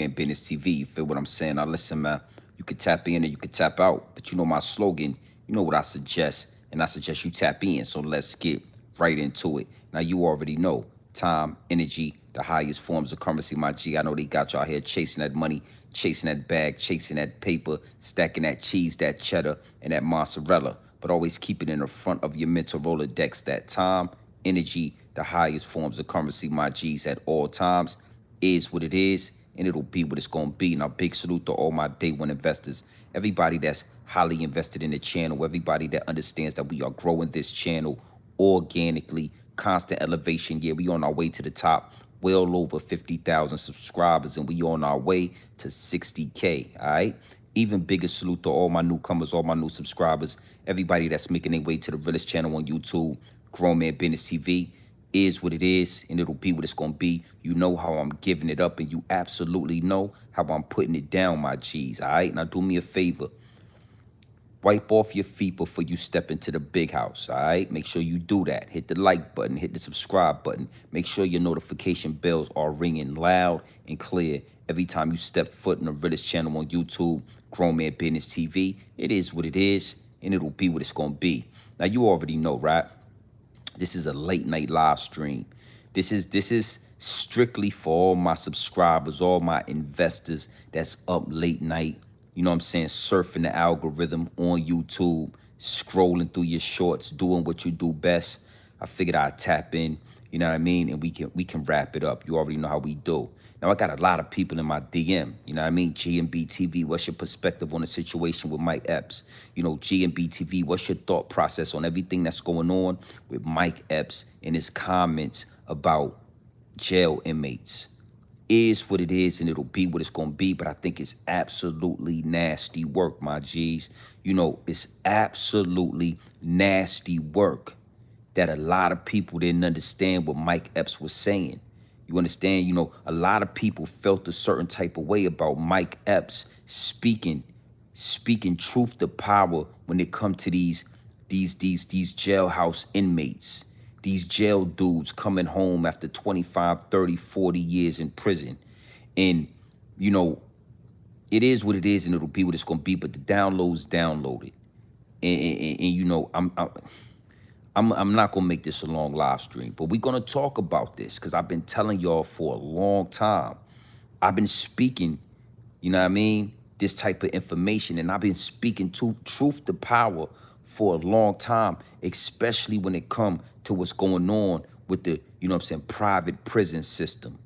and Business TV. You feel what I'm saying? Now listen, man, you could tap in or you could tap out, but you know my slogan, you know what I suggest, and I suggest you tap in. So let's get right into it. Now you already know time, energy, the highest forms of currency, my G. I know they got y'all here chasing that money, chasing that bag, chasing that paper, stacking that cheese, that cheddar, and that mozzarella. But always keep it in the front of your mental Rolodex, that time, energy, the highest forms of currency, my G's, at all times is what it is, and it'll be what it's gonna be. Now, big salute to all my day one investors, everybody that's highly invested in the channel, everybody that understands that we are growing this channel organically, constant elevation. Yeah, we on our way to the top, well over 50,000 subscribers, and we on our way to 60K. All right. Even bigger salute to all my newcomers, all my new subscribers, everybody that's making their way to the Realest channel on YouTube, Grown Man Business TV. Is what it is, and it'll be what it's gonna be. You know how I'm giving it up, and you absolutely know how I'm putting it down, my G's. All right, now do me a favor. Wipe off your feet before you step into the big house, all right? Make sure you do that. Hit the like button, hit the subscribe button. Make sure your notification bells are ringing loud and clear every time you step foot in the Realest channel on YouTube, Grown Man Business TV. It is what it is, and it'll be what it's gonna be. Now, you already know, right? This is a late night live stream. This is strictly for all my subscribers, all my investors that's up late night, you know what I'm saying, surfing the algorithm on YouTube, scrolling through your shorts, doing what you do best. I figured I'd tap in, you know what I mean, and we can wrap it up. You already know how we do. Now, I got a lot of people in my DM, you know what I mean? GMB TV, what's your perspective on the situation with Mike Epps? You know, GMB TV, what's your thought process on everything that's going on with Mike Epps and his comments about jail inmates? Is what it is, and it'll be what it's going to be, but I think it's absolutely nasty work, my G's. You know, it's absolutely nasty work that a lot of people didn't understand what Mike Epps was saying. You understand? You know, a lot of people felt a certain type of way about Mike Epps speaking truth to power when it come to these jailhouse inmates, these jail dudes coming home after 25, 30, 40 years in prison. And, you know, it is what it is, and it'll be what it's going to be, but the download's downloaded. And you know, I'm not gonna make this a long live stream, but we're gonna talk about this because I've been telling y'all for a long time. I've been speaking, you know what I mean, this type of information, and I've been speaking truth to power for a long time, especially when it comes to what's going on with the, you know what I'm saying, private prison system.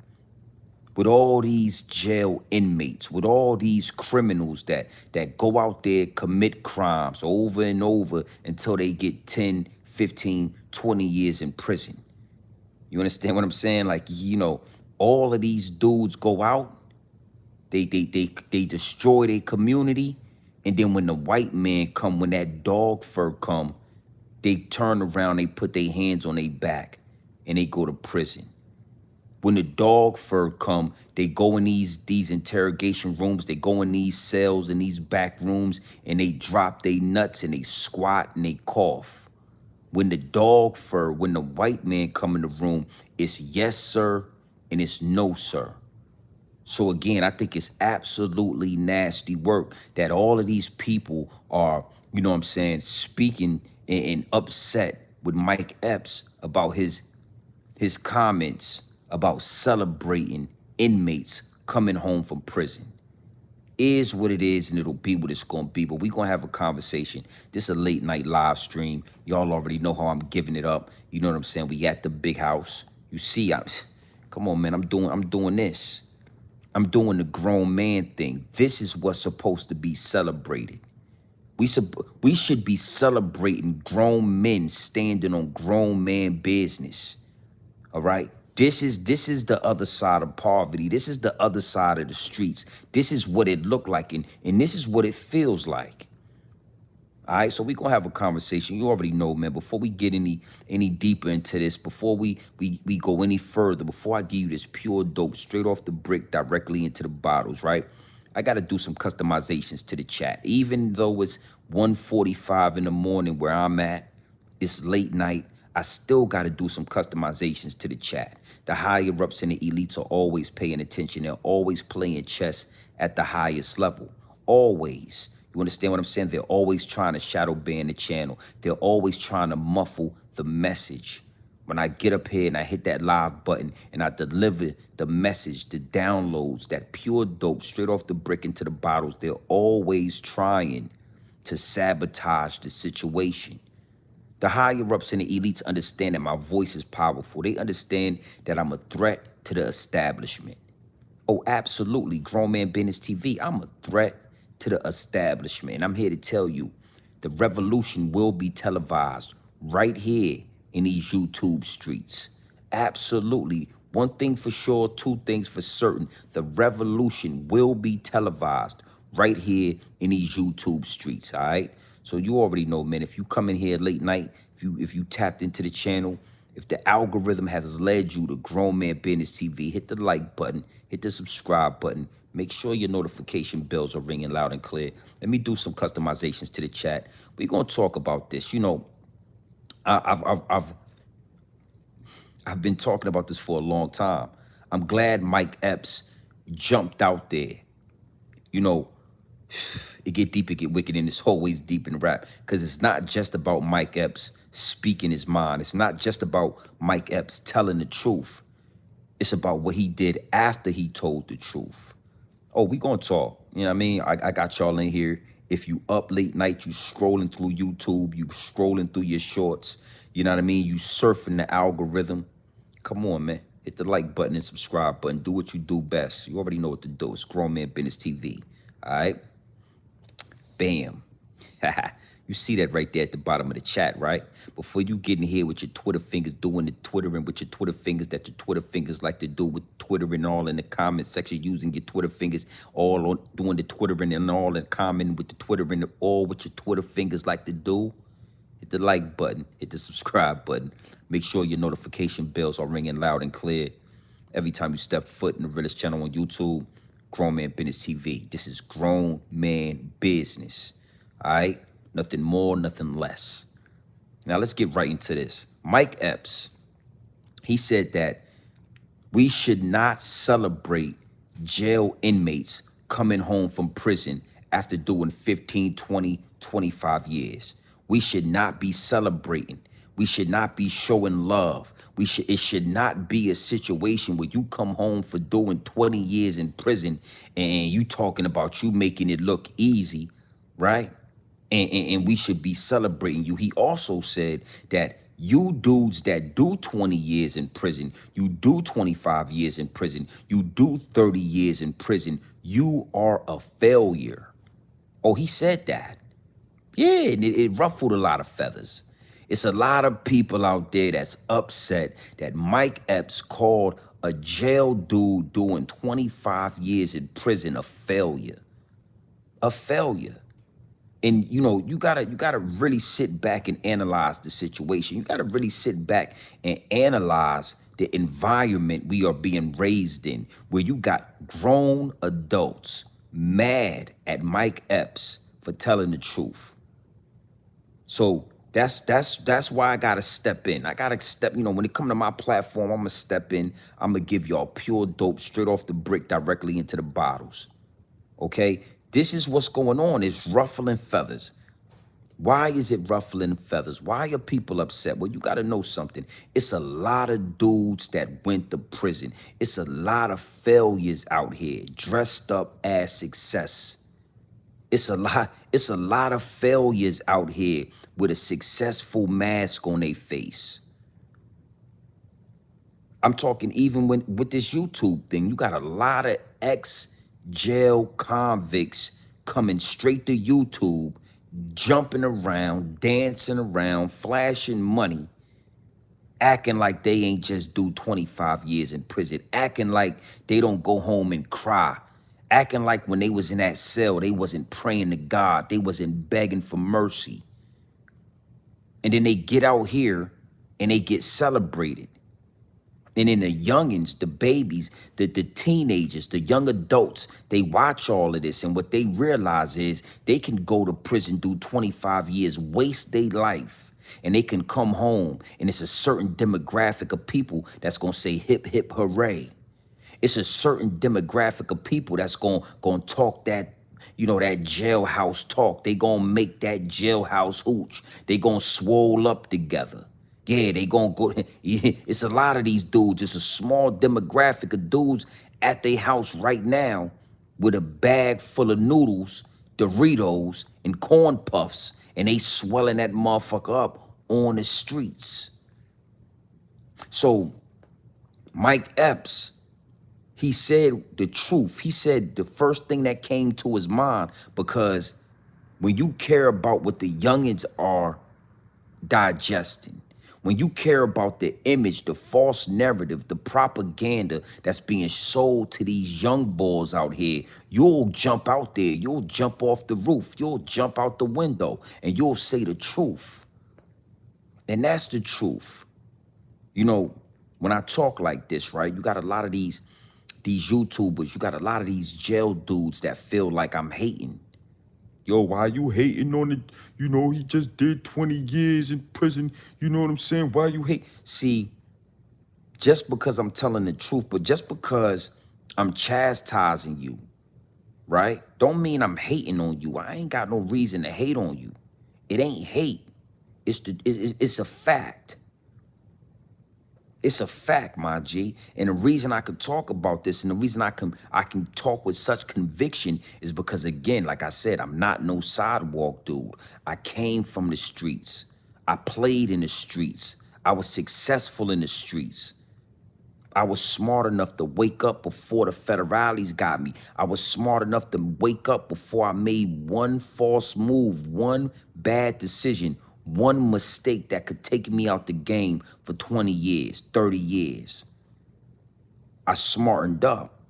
With all these jail inmates, with all these criminals that go out there, commit crimes over and over until they get 10, 15, 20 years in prison. You understand what I'm saying? Like, you know, all of these dudes go out, they destroy their community, and then when the white man come, when that dog fur come, they turn around, they put their hands on their back, and they go to prison. When the dog fur come, they go in these interrogation rooms, they go in these cells, in these back rooms, and they drop their nuts and they squat and they cough. When the dog fur, when the white man come in the room, it's yes, sir, and it's no, sir. So again, I think it's absolutely nasty work that all of these people are, you know what I'm saying, speaking and upset with Mike Epps about his comments about celebrating inmates coming home from prison. Is what it is, and it'll be what it's gonna be. But we're gonna have a conversation. This is a late night live stream. Y'all already know how I'm giving it up. You know what I'm saying? We at the big house. You see, come on, man. I'm doing this. I'm doing the grown man thing. This is what's supposed to be celebrated. We should be celebrating grown men standing on grown man business. All right. This is the other side of poverty. This is the other side of the streets. This is what it looked like, and this is what it feels like. All right, so we're gonna have a conversation. You already know, man. Before we get any deeper into this, before we go any further, before I give you this pure dope straight off the brick directly into the bottles, right? I gotta do some customizations to the chat. Even though it's 1:45 in the morning where I'm at, it's late night. I still got to do some customizations to the chat. The higher ups and the elites are always paying attention. They're always playing chess at the highest level. Always. You understand what I'm saying? They're always trying to shadow ban the channel. They're always trying to muffle the message. When I get up here and I hit that live button and I deliver the message, the downloads, that pure dope straight off the brick into the bottles, they're always trying to sabotage the situation. The higher ups and the elites understand that my voice is powerful. They understand that I'm a threat to the establishment. Oh, absolutely. Grown Man Business TV, I'm a threat to the establishment. I'm here to tell you the revolution will be televised right here in these YouTube streets. Absolutely. One thing for sure, two things for certain. The revolution will be televised right here in these YouTube streets, all right? So you already know, man, if you come in here late night, if you tapped into the channel, if the algorithm has led you to Grown Man Business TV, hit the like button, hit the subscribe button. Make sure your notification bells are ringing loud and clear. Let me do some customizations to the chat. We're gonna talk about this. You know, I've been talking about this for a long time. I'm glad Mike Epps jumped out there. You know, it get deep, it get wicked, and it's always deep in rap. Because it's not just about Mike Epps speaking his mind. It's not just about Mike Epps telling the truth. It's about what he did after he told the truth. Oh, we gonna talk. You know what I mean? I got y'all in here. If you up late night, you scrolling through YouTube, you scrolling through your shorts, you know what I mean? You surfing the algorithm. Come on, man. Hit the like button and subscribe button. Do what you do best. You already know what to do. It's Grown Man Business TV. All right? Bam. You see that right there at the bottom of the chat, right? Before you get in here with your Twitter fingers, doing the Twittering with your Twitter fingers that your Twitter fingers like to do with Twittering all in the comment section, using your Twitter fingers all on doing the Twittering and all in comment with the Twittering, all what your Twitter fingers like to do. Hit the like button, hit the subscribe button. Make sure your notification bells are ringing loud and clear every time you step foot in the Realest channel on YouTube, Grown Man Business TV. This is Grown Man Business, all right? Nothing more, nothing less. Now let's get right into this. Mike Epps, he said that we should not celebrate jail inmates coming home from prison after doing 15, 20, 25 years. We should not be celebrating. We should not be showing love. It should not be a situation where you come home for doing 20 years in prison and you talking about you making it look easy, right? And we should be celebrating you. He also said that you dudes that do 20 years in prison, you do 25 years in prison, you do 30 years in prison, you are a failure. Oh, he said that. Yeah, and it ruffled a lot of feathers. It's a lot of people out there that's upset that Mike Epps called a jail dude doing 25 years in prison a failure. A failure. And you know, you gotta really sit back and analyze the situation. You gotta really sit back and analyze the environment we are being raised in, where you got grown adults mad at Mike Epps for telling the truth. So that's why I gotta step in. I gotta step, you know, when it comes to my platform, I'm gonna step in. I'm gonna give y'all pure dope straight off the brick directly into the bottles. Okay? This is what's going on. It's ruffling feathers. Why is it ruffling feathers? Why are people upset? Well, you got to know something. It's a lot of dudes that went to prison. It's a lot of failures out here dressed up as success. It's a lot of failures out here with a successful mask on their face. I'm talking even with this YouTube thing, you got a lot of ex-jail convicts coming straight to YouTube, jumping around, dancing around, flashing money, acting like they ain't just do 25 years in prison, acting like they don't go home and cry, acting like when they was in that cell, they wasn't praying to God, they wasn't begging for mercy. And then they get out here and they get celebrated. And then the youngins, the babies, the teenagers, the young adults, they watch all of this. And what they realize is they can go to prison, do 25 years, waste their life. And they can come home and it's a certain demographic of people that's gonna say hip hip hooray. It's a certain demographic of people that's gonna talk that, that jailhouse talk. They gonna make that jailhouse hooch. They gonna swole up together. Yeah, they gonna go. Yeah, it's a lot of these dudes. It's a small demographic of dudes at their house right now with a bag full of noodles, Doritos, and corn puffs, and they swelling that motherfucker up on the streets. So Mike Epps, he said the truth. He said the first thing that came to his mind, because when you care about what the youngins are digesting, when you care about the image, the false narrative, the propaganda that's being sold to these young boys out here, you'll jump out there, you'll jump off the roof, you'll jump out the window, and you'll say the truth. And that's the truth. When I talk like this, right, you got a lot of these YouTubers, you got a lot of these jail dudes that feel like I'm hating. Yo, why you hating on it? He just did 20 years in prison. You know what I'm saying? Why you hate? See, just because I'm telling the truth, but just because I'm chastising you, right, don't mean I'm hating on you. I ain't got no reason to hate on you. It ain't hate. It's a fact. It's a fact, my G. And the reason I could talk about this and the reason I can talk with such conviction is because, again, like I said, I'm not no sidewalk dude. I came from the streets. I played in the streets. I was successful in the streets. I was smart enough to wake up before the federales got me. I was smart enough to wake up before I made one false move, one bad decision, one mistake that could take me out the game for 20 years, 30 years. I smartened up.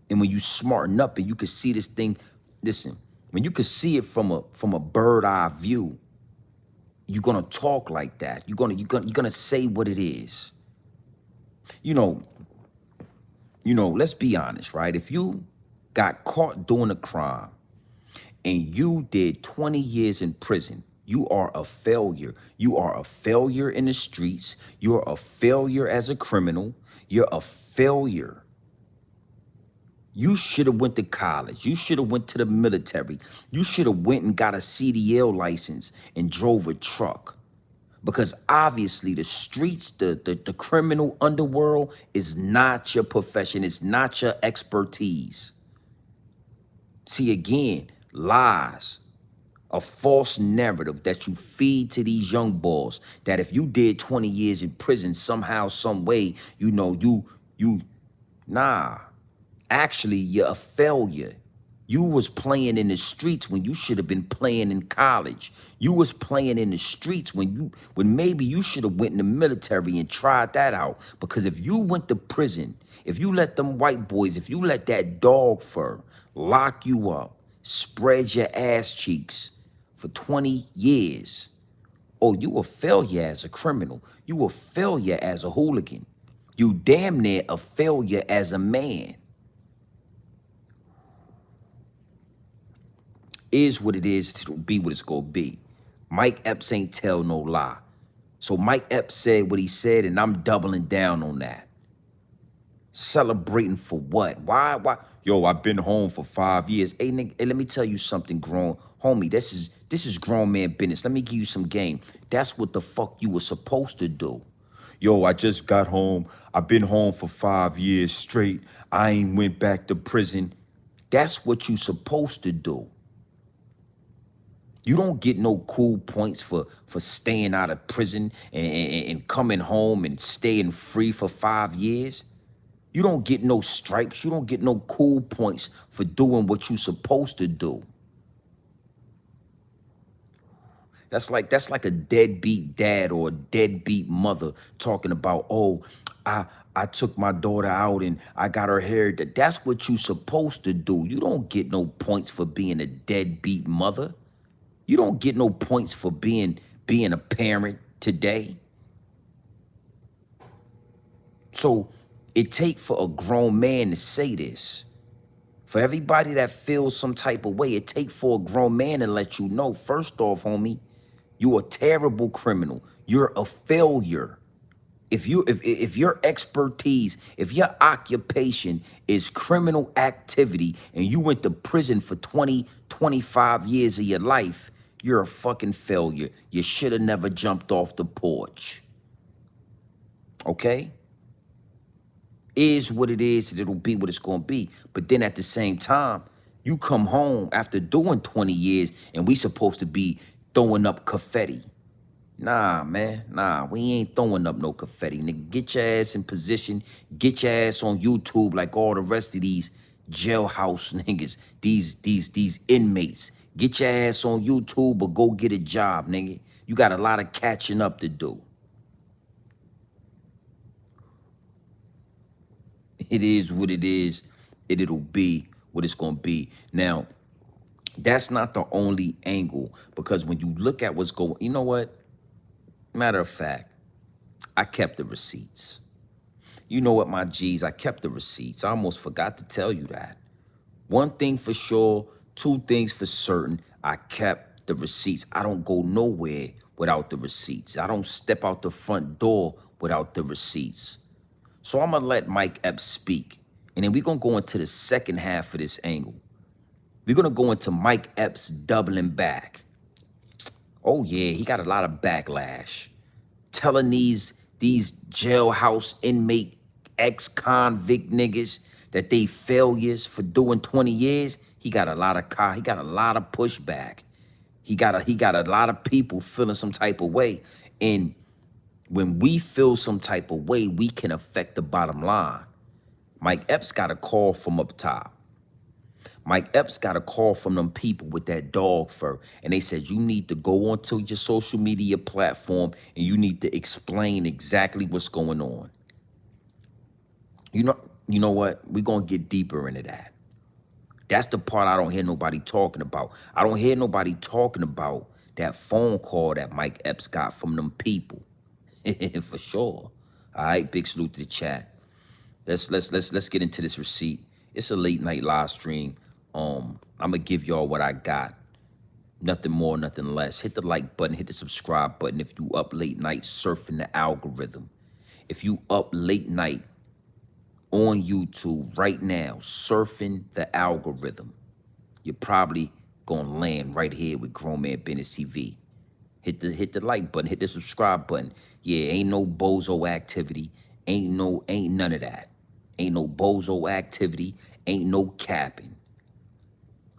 And when you smarten up and you can see this thing, listen, when you can see it from a bird eye view, you're gonna talk like that. You're gonna say what it is. Let's be honest, right? If you got caught doing a crime and you did 20 years in prison, you are a failure. You are a failure in the streets. You're a failure as a criminal. You're a failure. You should have went to college. You should have went to the military. You should have went and got a CDL license and drove a truck. Because obviously the streets, the criminal underworld is not your profession. It's not your expertise. See, again, lies, a false narrative that you feed to these young boys, that if you did 20 years in prison, somehow, some way, nah, actually, you're a failure. You was playing in the streets when you should have been playing in college. You was playing in the streets when maybe you should have went in the military and tried that out. Because if you went to prison, if you let them white boys, if you let that dog fur lock you up, spread your ass cheeks for 20 years, oh, you a failure as a criminal. You a failure as a hooligan. You damn near a failure as a man. Is what it is to be what it's gonna be. Mike Epps ain't tell no lie. So Mike Epps said what he said, and I'm doubling down on that. Celebrating for what? Why? Yo, I've been home for 5 years. Hey, nigga, hey, let me tell you something, grown homie. This is grown man business. Let me give you some game. That's what the fuck you were supposed to do. Yo, I just got home. I've been home for 5 years straight. I ain't went back to prison. That's what you supposed to do. You don't get no cool points for staying out of prison and coming home and staying free for 5 years. You don't get no stripes. You don't get no cool points for doing what you're supposed to do. That's like a deadbeat dad or a deadbeat mother talking about, oh, I took my daughter out and I got her hair. That's what you're supposed to do. You don't get no points for being a deadbeat mother. You don't get no points for being a parent today. So it take for a grown man to say this. For everybody that feels some type of way, it take for a grown man to let you know, first off, homie, You're a terrible criminal. You're a failure. If your expertise, if your occupation is criminal activity and you went to prison for 20, 25 years of your life, you're a fucking failure. You should have never jumped off the porch. Okay? Is what it is, and it'll be what it's gonna be. But then at the same time, you come home after doing 20 years and we supposed to be throwing up confetti. Nah, man. Nah, we ain't throwing up no confetti. Nigga, get your ass in position. Get your ass on YouTube like all the rest of these jailhouse niggas, these inmates. Get your ass on YouTube or go get a job, nigga. You got a lot of catching up to do. It is what it is, and it'll be what it's gonna be. Now, that's not the only angle, because when you look at what's going, you know what? Matter of fact, I kept the receipts. You know what, my G's, I kept the receipts. I almost forgot to tell you that. One thing for sure, two things for certain, I kept the receipts. I don't go nowhere without the receipts. I don't step out the front door without the receipts. So I'm gonna let Mike Epps speak, and then we're gonna go into the second half of this angle. We're gonna go into Mike Epps doubling back. Oh yeah, he got a lot of backlash. Telling these jailhouse inmate ex-convict niggas that they failures for doing 20 years. He got a lot of pushback. He got a lot of people feeling some type of way. And when we feel some type of way, we can affect the bottom line. Mike Epps got a call from up top. Mike Epps got a call from them people with that dog fur, and they said, you need to go onto your social media platform and you need to explain exactly what's going on. You know what? We're going to get deeper into that. That's the part I don't hear nobody talking about. I don't hear nobody talking about that phone call that Mike Epps got from them people. For sure. All right, big salute to the chat. Let's get into this receipt. It's a late night live stream. I'm gonna give y'all what I got. Nothing more, nothing less. Hit the like button, hit the subscribe button if you up late night surfing the algorithm. If you up late night on YouTube right now surfing the algorithm, you're probably gonna land right here with Grown Man Business TV. Hit the like button, hit the subscribe button. Yeah, ain't no bozo activity. Ain't none of that. Ain't no bozo activity. Ain't no capping.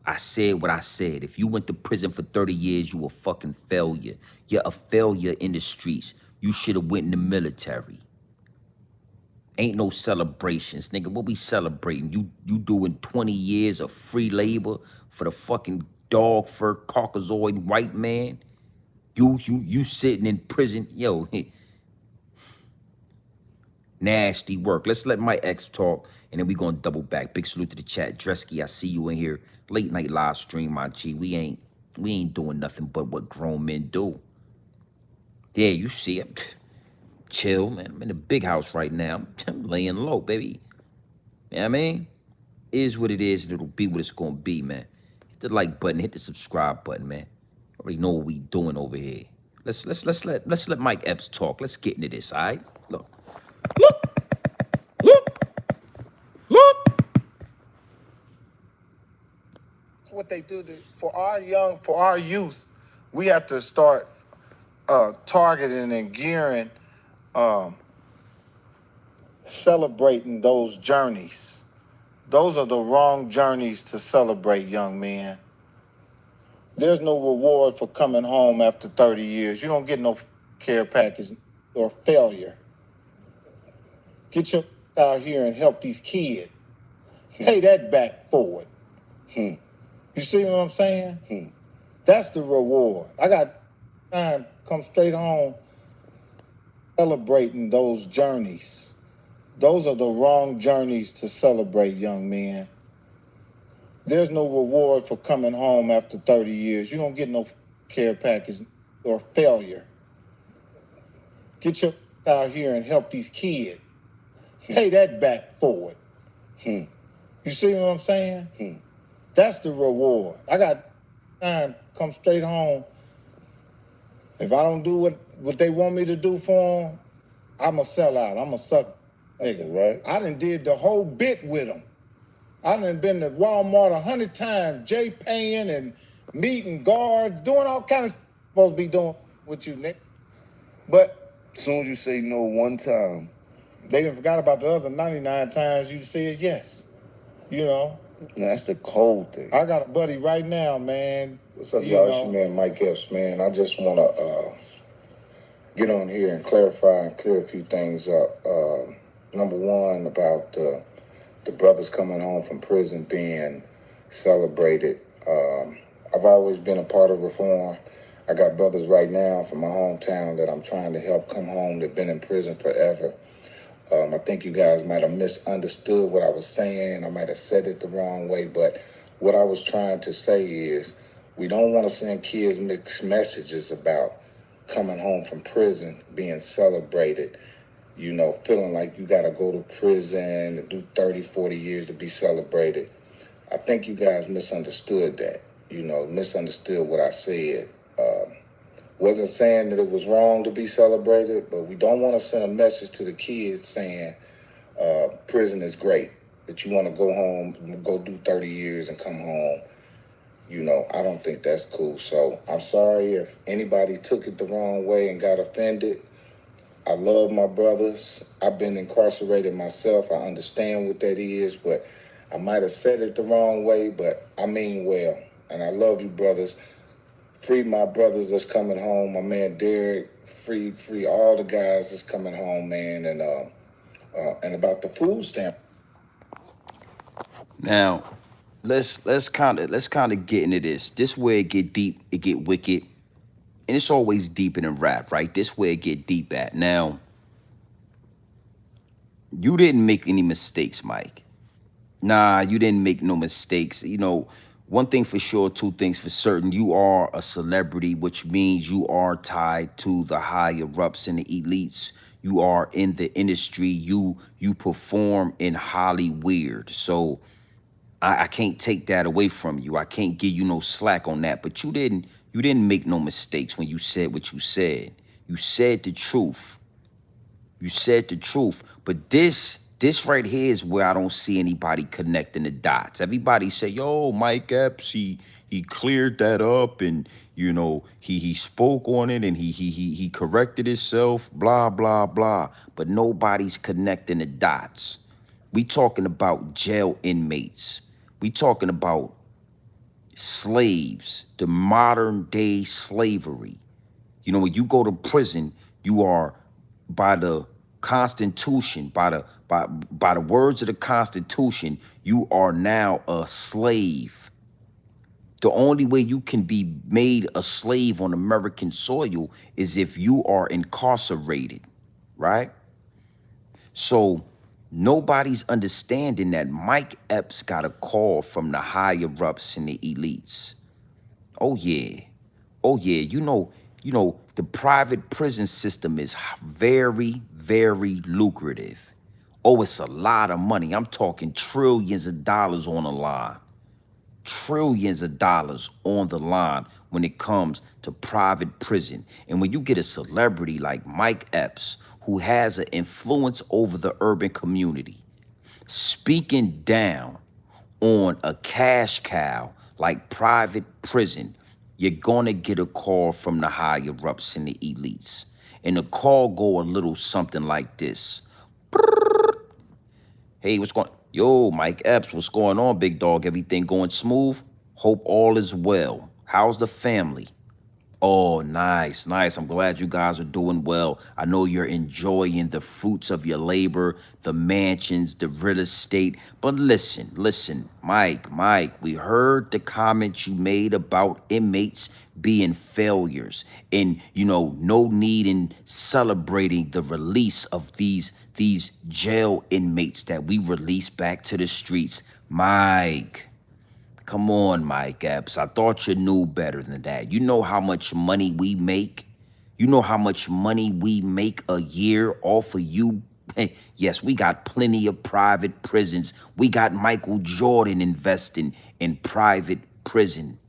I said what I said. If you went to prison for 30 years, you a fucking failure. You're a failure in the streets. You should have went in the military. Ain't no celebrations, nigga. What we celebrating? You doing 20 years of free labor for the fucking dog fur Caucasoid white man? You sitting in prison, yo, nasty work. Let's let my ex talk, and then we gonna double back. Big salute to the chat. Dresky, I see you in here. Late night live stream, my G. We ain't doing nothing but what grown men do. Yeah, you see it. Chill, man. I'm in the big house right now. I'm laying low, baby. You know what I mean? It is what it is, and it'll be what it's gonna be, man. Hit the like button, hit the subscribe button, man. Already know what we doing over here. Let's let Mike Epps talk. Let's get into this, all right? Look. That's what they do for our youth. We have to start targeting and gearing, celebrating those journeys. Those are the wrong journeys to celebrate, young men. There's no reward for coming home after 30 years. You don't get no care package or failure. Get your out here and help these kids. Pay that back forward. You see what I'm saying? That's the reward. I got time come straight home celebrating those journeys. Those are the wrong journeys to celebrate, young men. There's no reward for coming home after 30 years. You don't get no care package or failure. Get your out here and help these kids. Pay that back forward. You see what I'm saying? That's the reward. I got time come straight home If I don't do what they want me to do for them, I'm a sellout. I'm a suck nigga, right? I done did the whole bit with them. I done been to Walmart 100 times, Jay paying and meeting guards, doing all kind of supposed to be doing with you, Nick. But as soon as you say no one time, they done forgot about the other 99 times you said yes. You know? That's the cold thing. I got a buddy right now, man. What's up, y'all? It's your man Mike Epps, man. I just want to get on here and clarify and clear a few things up. Number one, about the brothers coming home from prison being celebrated. I've always been a part of reform. I got brothers right now from my hometown that I'm trying to help come home. They've been in prison forever. I think you guys might have misunderstood what I was saying. I might have said it the wrong way, but what I was trying to say is we don't want to send kids mixed messages about coming home from prison being celebrated, you know, feeling like you got to go to prison and do 30, 40 years to be celebrated. I think you guys misunderstood that, you know, misunderstood what I said. Wasn't saying that it was wrong to be celebrated, but we don't want to send a message to the kids saying prison is great, that you want to go home, go do 30 years and come home. You know, I don't think that's cool. So I'm sorry if anybody took it the wrong way and got offended. I love my brothers. I've been incarcerated myself. I understand what that is, but I might have said it the wrong way, but I mean well. And I love you, brothers. Free my brothers that's coming home. My man Derek, free all the guys that's coming home, man. And about the food stamp. Now, let's kind of get into this. This where it get deep, it get wicked, and it's always deep in a rap, right? This where it get deep at. Now, you didn't make any mistakes, Mike. Nah, you didn't make no mistakes. You know, one thing for sure, two things for certain. You are a celebrity, which means you are tied to the higher ups and the elites. You are in the industry. You perform in Hollywood. So I can't take that away from you. I can't give you no slack on that. But you didn't make no mistakes when you said what you said. You said the truth. You said the truth. But this right here is where I don't see anybody connecting the dots. Everybody say, yo, Mike Epps, he cleared that up, and you know, he spoke on it, and he corrected himself, blah, blah, blah. But nobody's connecting the dots. We talking about jail inmates. We talking about slaves, the modern day slavery. You know, when you go to prison, you are, by the Constitution, by the words of the Constitution, you are now a slave. The only way you can be made a slave on American soil is if you are incarcerated, right? So nobody's understanding that Mike Epps got a call from the higher ups and the elites. Oh yeah. Oh yeah. You know, the private prison system is very, very lucrative. Oh, it's a lot of money. I'm talking trillions of dollars on the line. Trillions of dollars on the line when it comes to private prison. And when you get a celebrity like Mike Epps, who has an influence over the urban community, speaking down on a cash cow like private prison, you're gonna get a call from the higher ups and the elites. And the call go a little something like this. Hey, what's going? Yo, Mike Epps, what's going on, big dog? Everything going smooth? Hope all is well. How's the family? Oh, nice, nice. I'm glad you guys are doing well. I know you're enjoying the fruits of your labor, the mansions, the real estate. But listen, Mike, we heard the comments you made about inmates being failures, and you know, no need in celebrating the release of these jail inmates that we release back to the streets. Mike. Come on, Mike Epps. I thought you knew better than that. You know how much money we make? You know how much money we make a year off of you? Yes, we got plenty of private prisons. We got Michael Jordan investing in private prison.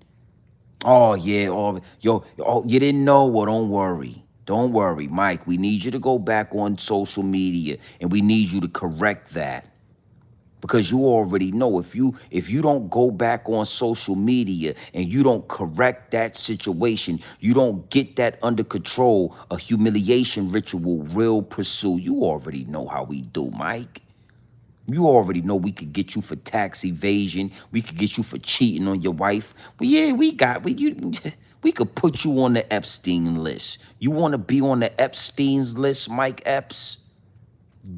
Oh yeah, oh yo, oh you didn't know? Well, don't worry. Don't worry, Mike. We need you to go back on social media and we need you to correct that. Because you already know if you don't go back on social media and you don't correct that situation, you don't get that under control, a humiliation ritual will pursue. You already know how we do, Mike. You already know we could get you for tax evasion. We could get you for cheating on your wife. Well, yeah, we could put you on the Epstein list. You want to be on the Epstein's list, Mike Epps?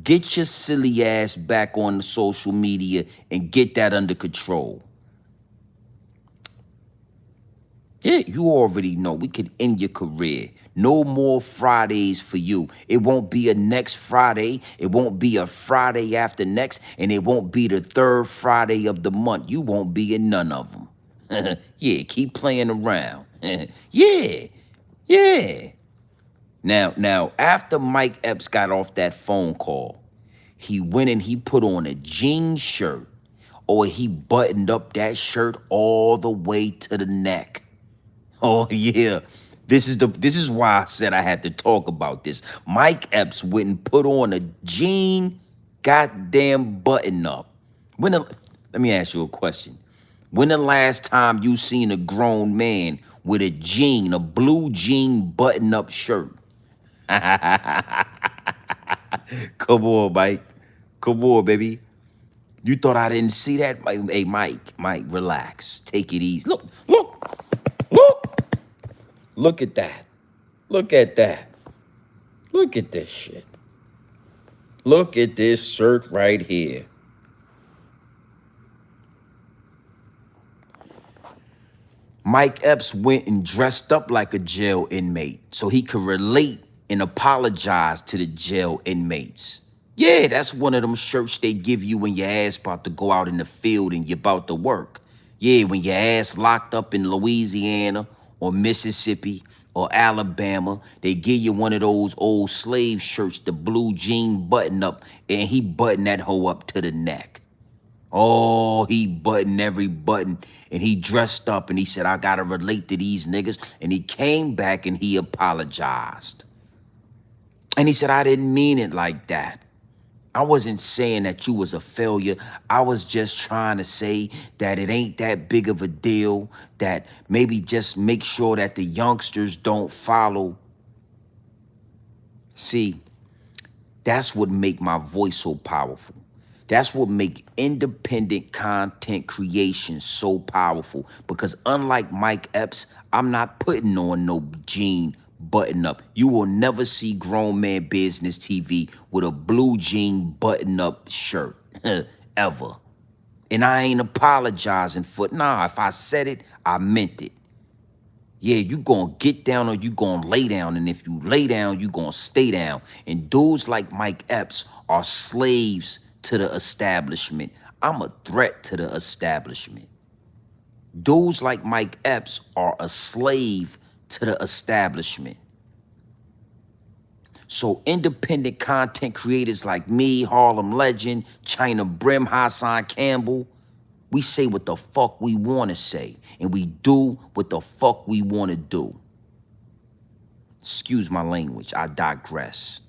Get your silly ass back on the social media and get that under control. Yeah, you already know we could end your career. No more Fridays for you. It won't be a next Friday. It won't be a Friday after next. And it won't be the third Friday of the month. You won't be in none of them. Yeah, keep playing around. Yeah, yeah. Now, after Mike Epps got off that phone call, he went and he put on a jean shirt or he buttoned up that shirt all the way to the neck. Oh yeah. This is why I said I had to talk about this. Mike Epps went and put on a jean goddamn button up. Let me ask you a question. When the last time you seen a grown man with a blue jean button up shirt? Come on, Mike. Come on, baby. You thought I didn't see that? Hey, Mike, relax. Take it easy. Look. Look at that. Look at that. Look at this shit. Look at this shirt right here. Mike Epps went and dressed up like a jail inmate so he could relate and apologize to the jail inmates. Yeah, that's one of them shirts they give you when your ass about to go out in the field and you're about to work. Yeah, when your ass locked up in Louisiana or Mississippi or Alabama, they give you one of those old slave shirts, the blue jean button up, and he buttoned that hoe up to the neck. Oh, he buttoned every button and he dressed up and he said, I gotta relate to these niggas. And he came back and he apologized. And he said, I didn't mean it like that. I wasn't saying that you was a failure. I was just trying to say that it ain't that big of a deal, that maybe just make sure that the youngsters don't follow. See, that's what make my voice so powerful. That's what make independent content creation so powerful. Because unlike Mike Epps, I'm not putting on no jean button up. You will never see Grown Man Business TV with a blue jean button up shirt. Ever. And I ain't apologizing for it. Nah, if I said it, I meant it. Yeah, you gonna get down or you gonna lay down. And if you lay down, you gonna stay down. And dudes like Mike Epps are slaves to the establishment. I'm a threat to the establishment. Dudes like Mike Epps are a slave to the establishment. So independent content creators like me, Harlem Legend, China Brim, Hassan Campbell, we say what the fuck we want to say, and we do what the fuck we want to do. Excuse my language, I digress.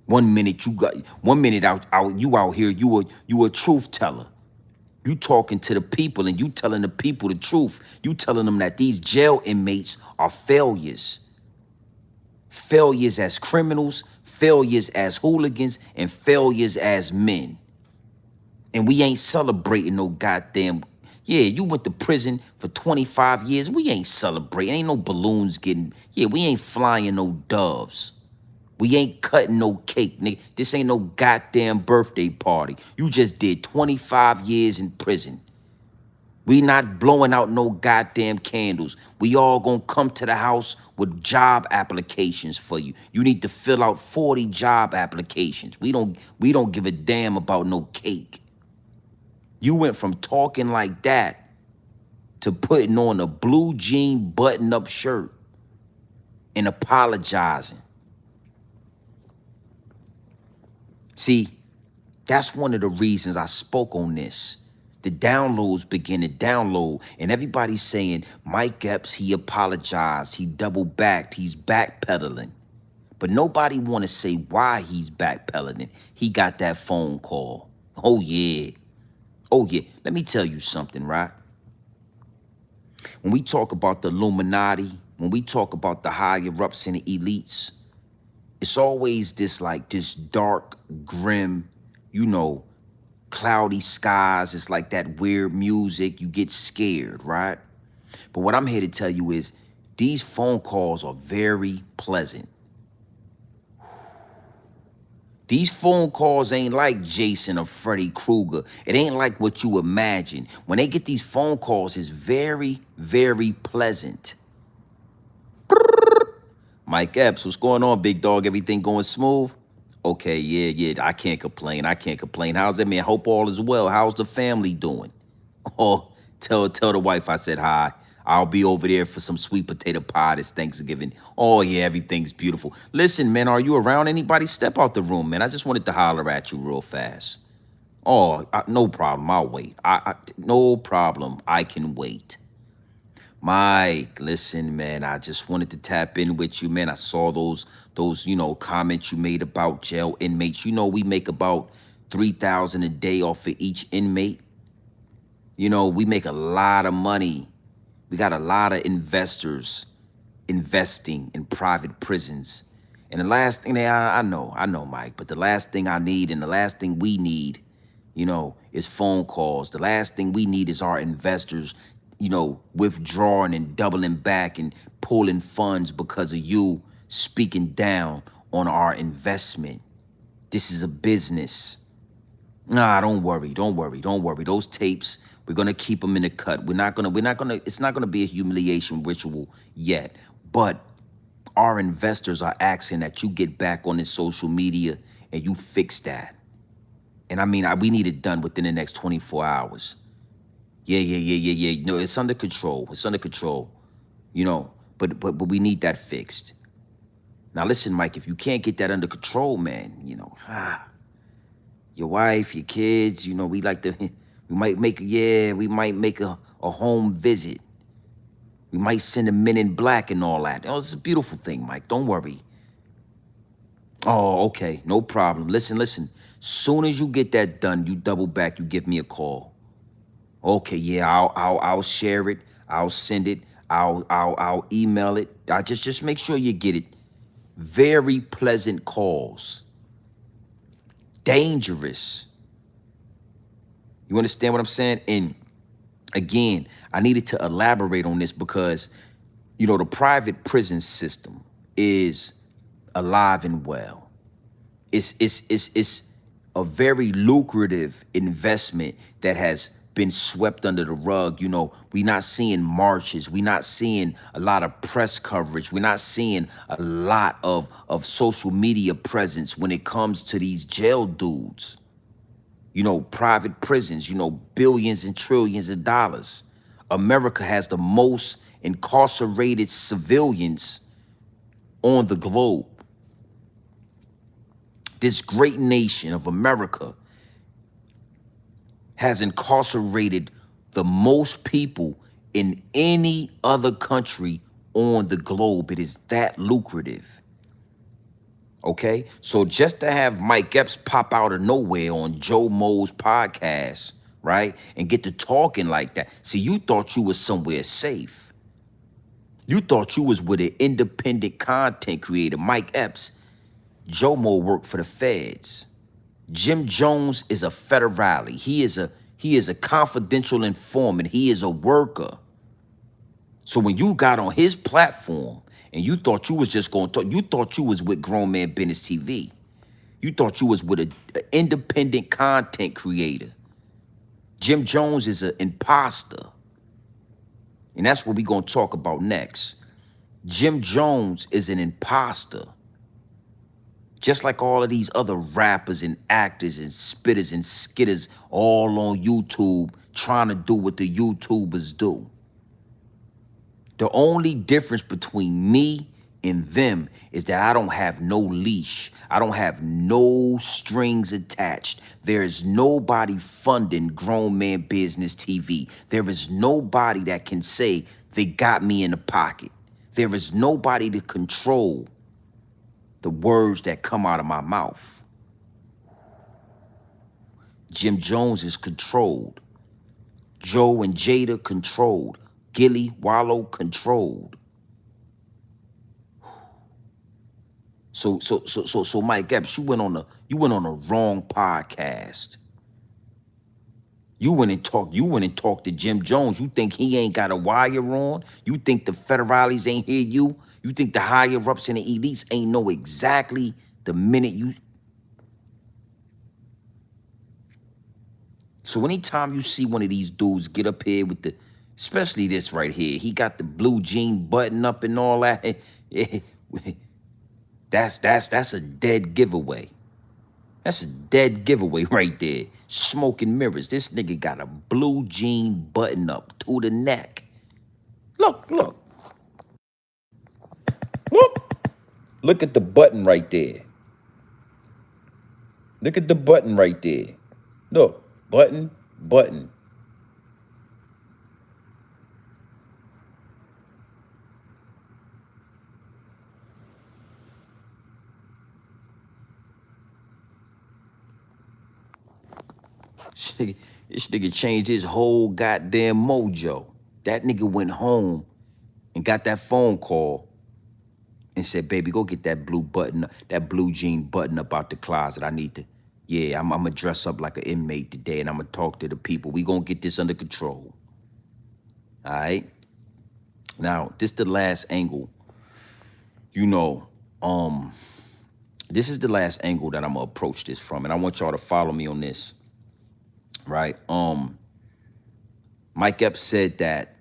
One minute you out here, you a truth teller. You talking to the people and you telling the people the truth. You telling them that these jail inmates are failures. Failures as criminals, failures as hooligans, and failures as men. And we ain't celebrating no goddamn. Yeah, you went to prison for 25 years. We ain't celebrating. Ain't no balloons getting. Yeah, we ain't flying no doves. We ain't cutting no cake, nigga. This ain't no goddamn birthday party. You just did 25 years in prison. We not blowing out no goddamn candles. We all gonna come to the house with job applications for you. You need to fill out 40 job applications. We don't give a damn about no cake. You went from talking like that to putting on a blue jean button-up shirt and apologizing. See, that's one of the reasons I spoke on this. The downloads begin to download, and everybody's saying, Mike Epps, he apologized, he double backed, he's backpedaling. But nobody want to say why he's backpedaling. He got that phone call. Oh, yeah. Oh, yeah. Let me tell you something, right? When we talk about the Illuminati, when we talk about the higher-ups and the elites, it's always this dark, grim, you know, cloudy skies. It's like that weird music. You get scared, right? But what I'm here to tell you is these phone calls are very pleasant. These phone calls ain't like Jason or Freddy Krueger. It ain't like what you imagine. When they get these phone calls, it's very, very pleasant. Mike Epps, what's going on, big dog? Everything going smooth? Okay, yeah. I can't complain. I can't complain. How's it, man? Hope all is well. How's the family doing? Oh, tell the wife I said hi. I'll be over there for some sweet potato pie this Thanksgiving. Oh, yeah, everything's beautiful. Listen, man, are you around anybody? Step out the room, man. I just wanted to holler at you real fast. Oh, no problem. I'll wait. No problem. I can wait. Mike, listen, man, I just wanted to tap in with you, man. I saw those, comments you made about jail inmates. You know, we make about 3,000 a day off of each inmate. You know, we make a lot of money. We got a lot of investors investing in private prisons. And the last thing I know, Mike, but the last thing I need and the last thing we need, is phone calls. The last thing we need is our investors, withdrawing and doubling back and pulling funds because of you speaking down on our investment. This is a business. Nah, don't worry. Those tapes, we're gonna keep them in the cut. It's not gonna be a humiliation ritual yet. But our investors are asking that you get back on this social media and you fix that. And I mean, we need it done within the next 24 hours. Yeah. No, it's under control. But we need that fixed. Now listen, Mike, if you can't get that under control, man, your wife, your kids, we like to, we might make a home visit. We might send a Men in Black and all that. Oh, it's a beautiful thing, Mike. Don't worry. Oh, okay. No problem. Listen. Soon as you get that done, you double back, you give me a call. Okay, yeah, I'll share it. I'll send it. I'll email it. I just make sure you get it. Very pleasant calls. Dangerous. You understand what I'm saying? And again, I needed to elaborate on this because, the private prison system is alive and well. It's a very lucrative investment that has been swept under the rug. We're not seeing marches. We're not seeing a lot of press coverage. We're not seeing a lot of social media presence when it comes to these jail dudes. Private prisons, billions and trillions of dollars. America has the most incarcerated civilians on the globe. This great nation of America has incarcerated the most people in any other country on the globe. It is that lucrative. Okay? So just to have Mike Epps pop out of nowhere on Joe Mo's podcast, right? And get to talking like that. See, you thought you was somewhere safe. You thought you was with an independent content creator, Mike Epps. Joe Mo worked for the feds. Jim Jones is a federale. He is a confidential informant. He is a worker. So when you got on his platform and you thought you was just going to talk, you thought you was with Grown Man Business TV. You thought you was with an independent content creator. Jim Jones is an imposter. And that's what we're going to talk about next. Jim Jones is an imposter. Just like all of these other rappers and actors and spitters and skitters all on YouTube trying to do what the YouTubers do. The only difference between me in them is that I don't have no leash. I don't have no strings attached. There is nobody funding Grown Man Business TV. There is nobody that can say they got me in the pocket. There is nobody to control the words that come out of my mouth. Jim Jones is controlled. Joe and Jada controlled. Gilly Wallow controlled. So Mike Epps, you went on a wrong podcast. You went and talked to Jim Jones. You think he ain't got a wire on? You think the federales ain't hear you? You think the higher ups and the elites ain't know exactly the minute you. So anytime you see one of these dudes get up here with the, especially this right here, he got the blue jean button up and all that. That's a dead giveaway. That's a dead giveaway right there. Smoke and mirrors. This nigga got a blue jean button up to the neck. Look. Look at the button right there. Look at the button right there. Look, button. This nigga changed his whole goddamn mojo. That nigga went home and got that phone call and said, baby, go get that blue button, that blue jean button up out the closet. I need to, yeah, I'm gonna dress up like an inmate today and I'm gonna talk to the people. We gonna get this under control. All right? Now, this the last angle. You know, this is the last angle that I'm gonna approach this from, and I want y'all to follow me on this. Right? Mike Epps said that,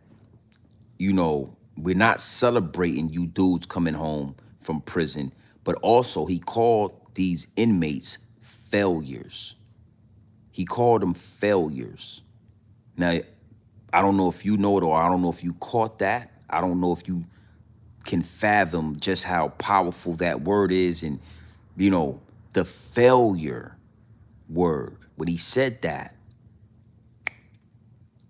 you know, we're not celebrating you dudes coming home from prison, but also he called these inmates failures. He called them failures. Now, I don't know if you know it or I don't know if you caught that. I don't know if you can fathom just how powerful that word is. And, you know, the failure word, when he said that,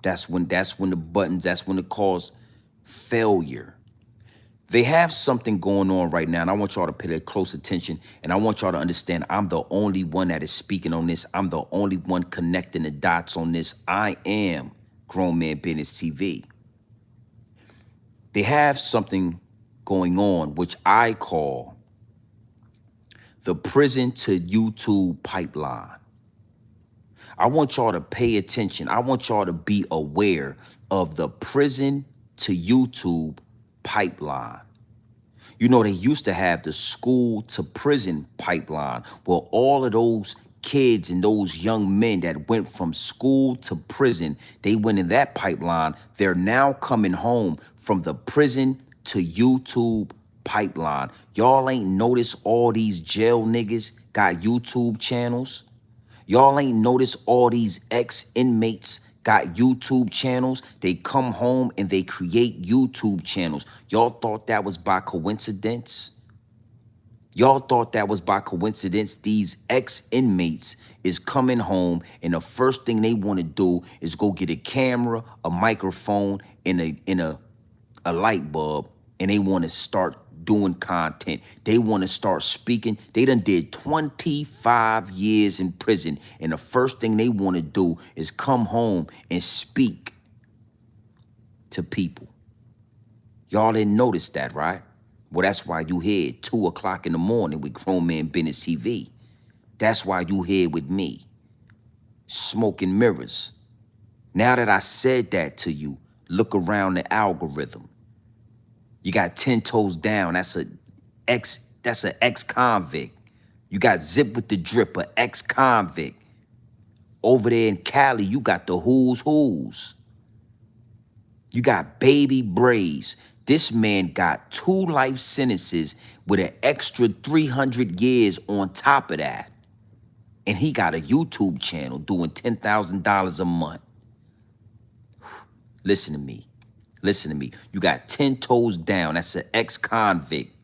that's when it calls failure. They have something going on right now, and I want y'all to pay close attention, and I want y'all to understand I'm the only one that is speaking on this. I'm the only one connecting the dots on this. I am Grown Man Business TV. They have something going on, which I call the prison to YouTube pipeline. I want y'all to pay attention. I want y'all to be aware of the prison to YouTube pipeline. You know, they used to have the school to prison pipeline. Well, all of those kids and those young men that went from school to prison, they went in that pipeline. They're now coming home from the prison to YouTube pipeline. Y'all ain't noticed all these jail niggas got YouTube channels? Y'all ain't noticed all these ex-inmates got YouTube channels? They come home and they create YouTube channels. Y'all thought that was by coincidence? Y'all thought that was by coincidence? These ex-inmates is coming home and the first thing they want to do is go get a camera, a microphone, and a light bulb, and they want to start doing content. They want to start speaking. They done did 25 years in prison, and the first thing they want to do is come home and speak to people. Y'all didn't notice that, right? Well, that's why you here at 2 o'clock in the morning with Grown Man Business TV. That's why you here with me, smoking mirrors. Now that I said that to you, look around the algorithm. You got 10 toes down. That's an ex-convict. You got Zip with the Drip, an ex-convict. Over there in Cali, you got the who's. You got Baby Braze. This man got 2 life sentences with an extra 300 years on top of that. And he got a YouTube channel doing $10,000 a month. Listen to me. You got 10 toes down. That's an ex-convict.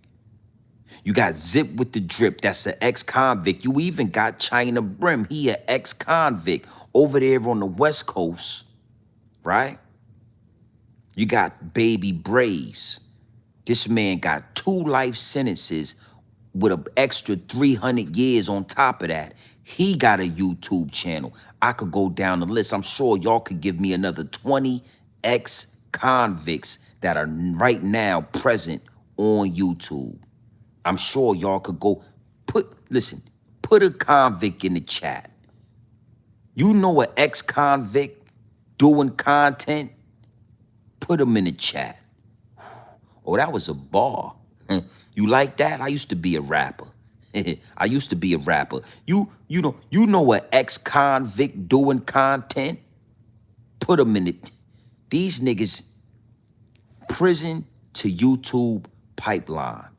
You got Zip with the Drip. That's an ex-convict. You even got China Brim. He an ex-convict over there on the West Coast, right? You got Baby Braze. This man got 2 life sentences with an extra 300 years on top of that. He got a YouTube channel. I could go down the list. I'm sure y'all could give me another 20 ex-convicts that are right now present on YouTube. I'm sure y'all could go listen, put a convict in the chat. You know an ex-convict doing content? Put them in the chat. Oh, that was a bar. You like that? I used to be a rapper. I used to be a rapper. You know an ex-convict doing content? Put them in it. These niggas, prison to YouTube pipeline.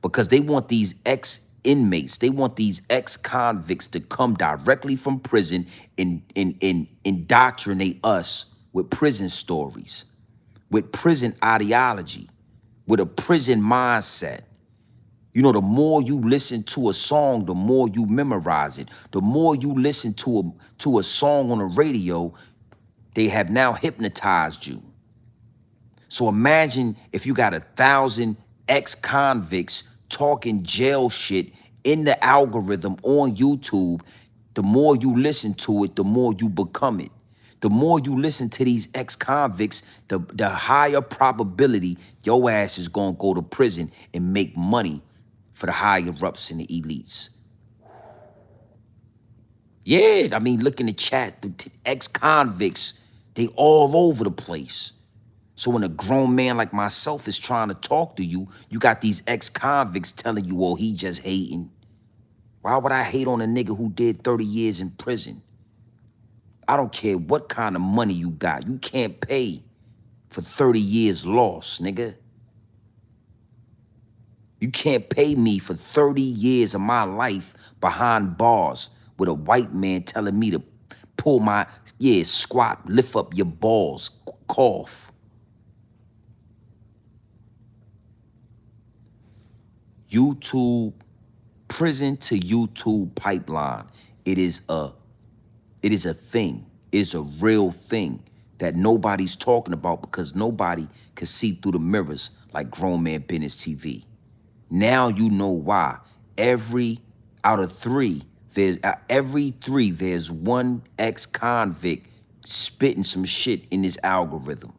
Because they want these ex-inmates, they want these ex-convicts to come directly from prison and indoctrinate us with prison stories, with prison ideology, with a prison mindset. You know, the more you listen to a song, the more you memorize it. The more you listen to a song on the radio, they have now hypnotized you. So imagine if you got 1,000 ex-convicts talking jail shit in the algorithm on YouTube. The more you listen to it, the more you become it. The more you listen to these ex-convicts, the higher probability your ass is gonna go to prison and make money for the higher-ups and the elites. Yeah, I mean, look in the chat, the ex-convicts, they all over the place. So when a grown man like myself is trying to talk to you, you got these ex-convicts telling you, oh, he just hating. Why would I hate on a nigga who did 30 years in prison? I don't care what kind of money you got. You can't pay for 30 years lost, nigga. You can't pay me for 30 years of my life behind bars with a white man telling me to pull my, squat, lift up your balls, cough. YouTube, prison to YouTube pipeline. It is a thing. It's a real thing that nobody's talking about because nobody can see through the mirrors like Grown Man Business TV. Now you know why. Every three, there's one ex-convict spitting some shit in this algorithm.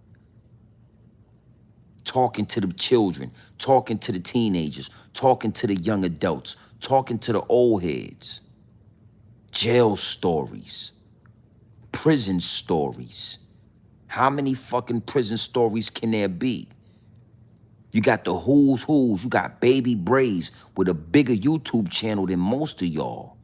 Talking to the children, talking to the teenagers, talking to the young adults, talking to the old heads. Jail stories, prison stories. How many fucking prison stories can there be? You got the who's. You got Baby Braze with a bigger YouTube channel than most of y'all.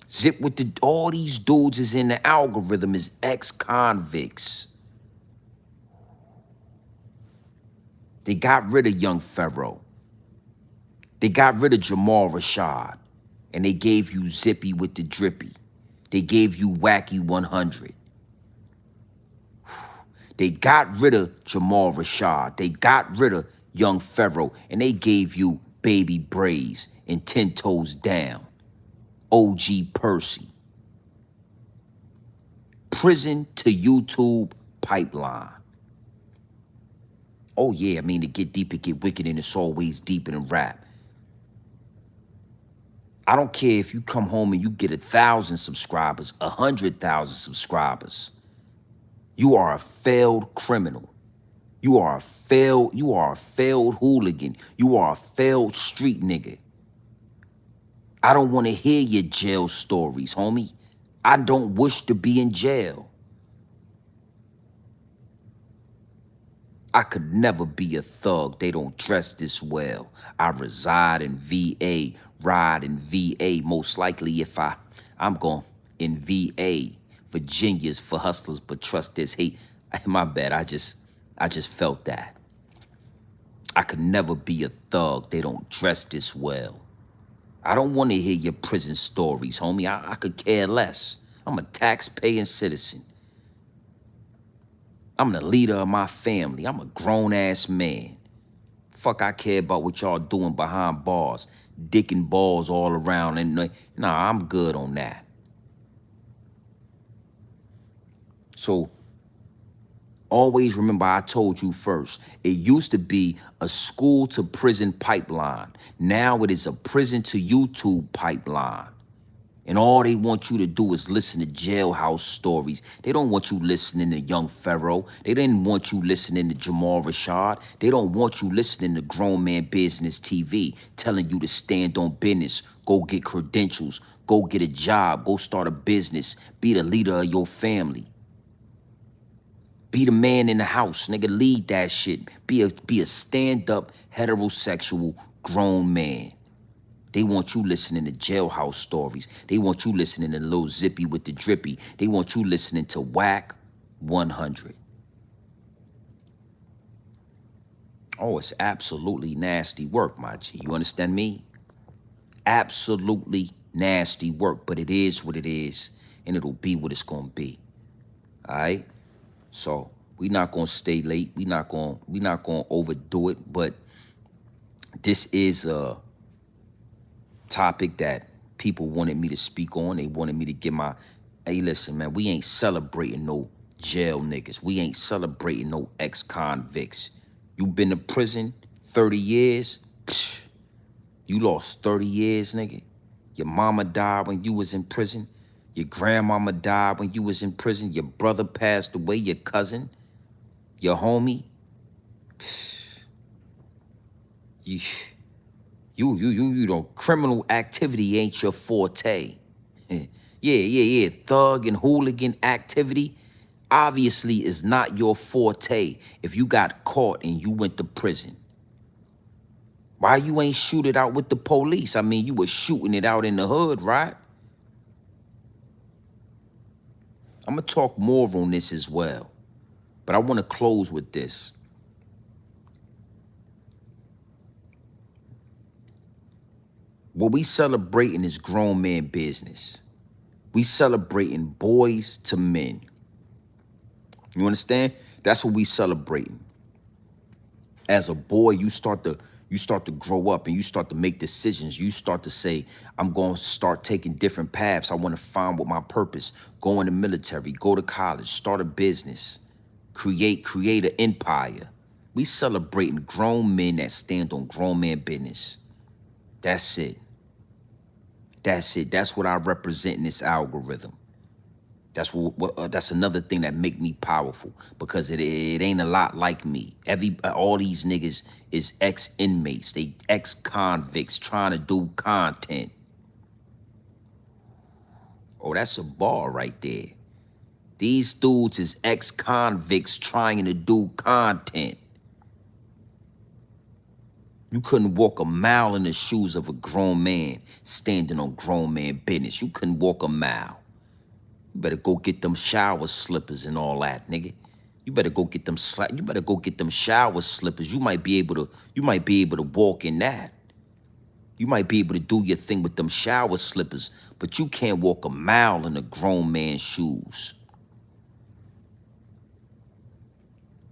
Zip with all these dudes is in the algorithm is ex-convicts. They got rid of Young Pharaoh. They got rid of Jamal Rashad. And they gave you Zippy with the Drippy. They gave you Wacky 100. They got rid of Jamal Rashad. They got rid of Young Pharaoh. And they gave you Baby Braze and 10 Toes Down. OG Percy. Prison to YouTube pipeline. Oh yeah, I mean, to get deep, it get wicked, and it's always deeper than rap. I don't care if you come home and you get 1,000 subscribers, 100,000 subscribers. You are a failed criminal. You are a failed hooligan. You are a failed street nigga. I don't want to hear your jail stories, homie. I don't wish to be in jail. I could never be a thug. They don't dress this well. I reside in VA, ride in VA. Most likely if I'm going in VA. Virginia's for hustlers, but trust this hate. My bad, I just felt that. I could never be a thug. They don't dress this well. I don't want to hear your prison stories, homie. I could care less. I'm a tax-paying citizen. I'm the leader of my family. I'm a grown-ass man. Fuck, I care about what y'all doing behind bars, dicking balls all around, and nah, I'm good on that. So always remember, I told you first, it used to be a school to prison pipeline. Now it is a prison to YouTube pipeline. And all they want you to do is listen to jailhouse stories. They don't want you listening to Young Pharaoh. They didn't want you listening to Jamal Rashad. They don't want you listening to Grown Man Business TV telling you to stand on business, go get credentials, go get a job, go start a business, be the leader of your family. Be the man in the house, nigga. Lead that shit. Be a stand-up heterosexual grown man. They want you listening to jailhouse stories. They want you listening to Lil Zippy with the drippy. They want you listening to Whack 100. Oh, it's absolutely nasty work, my G. You understand me? Absolutely nasty work, but it is what it is, and it'll be what it's gonna be. All right? So we not gonna stay late. We not gonna overdo it, but this is a topic that people wanted me to speak on. They wanted me to get my, hey, listen, man, we ain't celebrating no jail niggas. We ain't celebrating no ex-convicts. You been to prison 30 years? Psh, you lost 30 years, nigga. Your mama died when you was in prison. Your grandmama died when you was in prison. Your brother passed away, your cousin, your homie. You, you know, criminal activity ain't your forte. Yeah. Thug and hooligan activity obviously is not your forte if you got caught and you went to prison. Why you ain't shoot it out with the police? I mean, you was shooting it out in the hood, right? I'm gonna talk more on this as well, but I wanna close with this. What we celebrating is grown man business. We celebrating boys to men. You understand? That's what we celebrating. As a boy, you start to grow up and you start to make decisions. You start to say, I'm going to start taking different paths. I want to find what my purpose. Go in the military, go to college, start a business, create an empire. We celebrating grown men that stand on grown man business. That's it. That's it. That's what I represent in this algorithm. That's that's another thing that make me powerful, because it ain't a lot like me. All these niggas is ex-inmates. They ex-convicts trying to do content. Oh, that's a bar right there. These dudes is ex-convicts trying to do content. You couldn't walk a mile in the shoes of a grown man standing on grown man business. You couldn't walk a mile. You better go get them shower slippers and all that, nigga. You better go get them you better go get them shower slippers. You might be able to walk in that. You might be able to do your thing with them shower slippers, but you can't walk a mile in a grown man's shoes.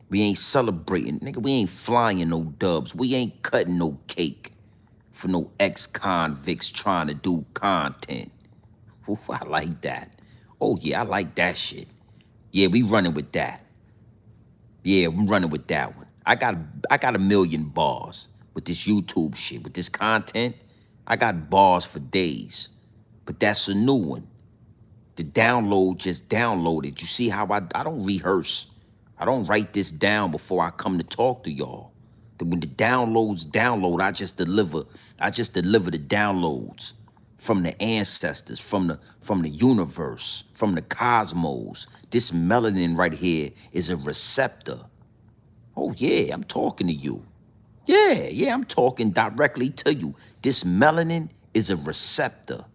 We ain't celebrating, nigga. We ain't flying no dubs. We ain't cutting no cake for no ex-convicts trying to do content. Ooh, I like that. Oh yeah, I like that shit. Yeah, we running with that. Yeah, I'm running with that one. I got a million bars with this YouTube shit, with this content. I got bars for days. But that's a new one. The download just downloaded. You see how I don't rehearse. I don't write this down before I come to talk to y'all. When the downloads download, I just deliver the downloads from the ancestors, from the universe, from the cosmos. This melanin right here is a receptor. Oh yeah, I'm talking to you. Yeah, I'm talking directly to you. This melanin is a receptor.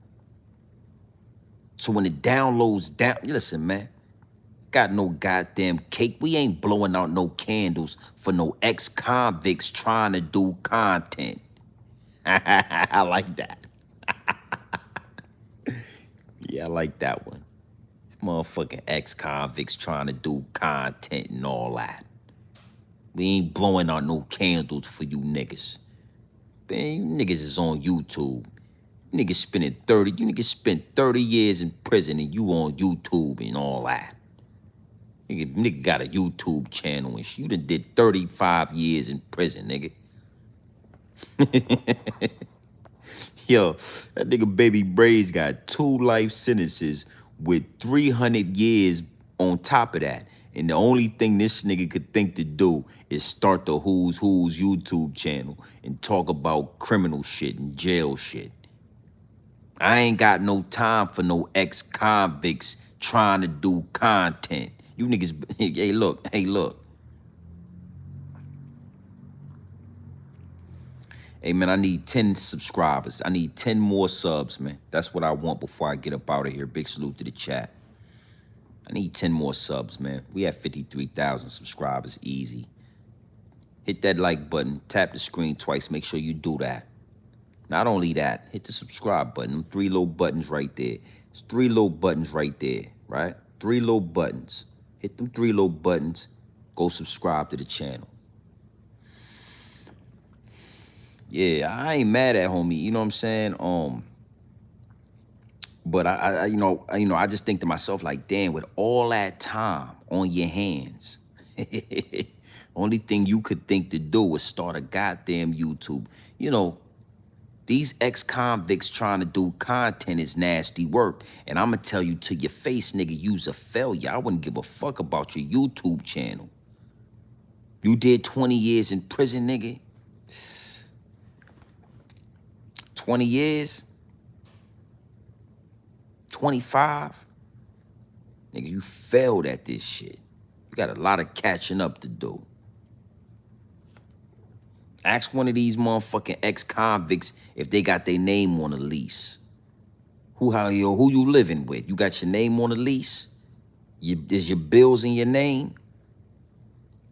So when it downloads down, listen, man, got no goddamn cake. We ain't blowing out no candles for no ex-convicts trying to do content. I like that. Yeah, I like that one. Motherfucking ex-convicts trying to do content and all that. We ain't blowing out no candles for you niggas. Man, you niggas is on YouTube. You niggas spending 30, you niggas spent 30 years in prison and you on YouTube and all that. Nigga got a YouTube channel and shit. You done did 35 years in prison, nigga. Yo, that nigga Baby Braids got 2 life sentences with 300 years on top of that. And the only thing this nigga could think to do is start the Who's YouTube channel and talk about criminal shit and jail shit. I ain't got no time for no ex-convicts trying to do content. You niggas, hey, look. Hey, man, I need 10 subscribers. I need 10 more subs, man. That's what I want before I get up out of here. Big salute to the chat. I need 10 more subs, man. We have 53,000 subscribers, easy. Hit that like button. Tap the screen twice. Make sure you do that. Not only that, hit the subscribe button. Them 3 little buttons right there. It's 3 little buttons right there, right? 3 little buttons. Hit them 3 little buttons. Go subscribe to the channel. Yeah, I ain't mad at homie. You know what I'm saying? But I just think to myself like, damn, with all that time on your hands, only thing you could think to do was start a goddamn YouTube. You know, these ex-convicts trying to do content is nasty work. And I'm going to tell you to your face, nigga, you's a failure. I wouldn't give a fuck about your YouTube channel. You did 20 years in prison, nigga. 20 years? 25? Nigga, you failed at this shit. You got a lot of catching up to do. Ask one of these motherfucking ex-convicts if they got their name on a lease. Who you living with? You got your name on a lease? Is your bills in your name?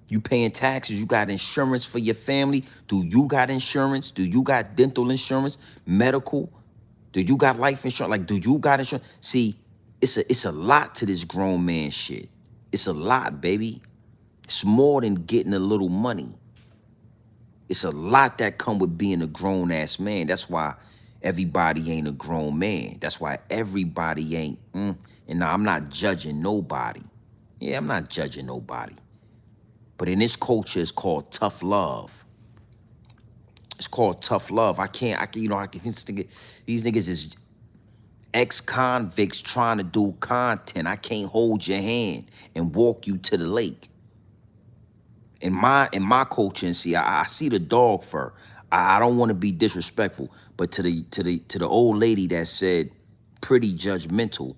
You paying taxes? You got insurance for your family? Do you got insurance? Do you got dental insurance? Medical? Do you got life insurance? Like, do you got insurance? See, it's a lot to this grown man shit. It's a lot, baby. It's more than getting a little money. It's a lot that come with being a grown-ass man. That's why everybody ain't a grown man. That's why everybody ain't, and now I'm not judging nobody. Yeah, I'm not judging nobody. But in this culture, it's called tough love. It's called tough love. I can these niggas is ex-convicts trying to do content. I can't hold your hand and walk you to the lake. In my culture, and see, I see the dog fur. I don't want to be disrespectful, but to the old lady that said pretty judgmental,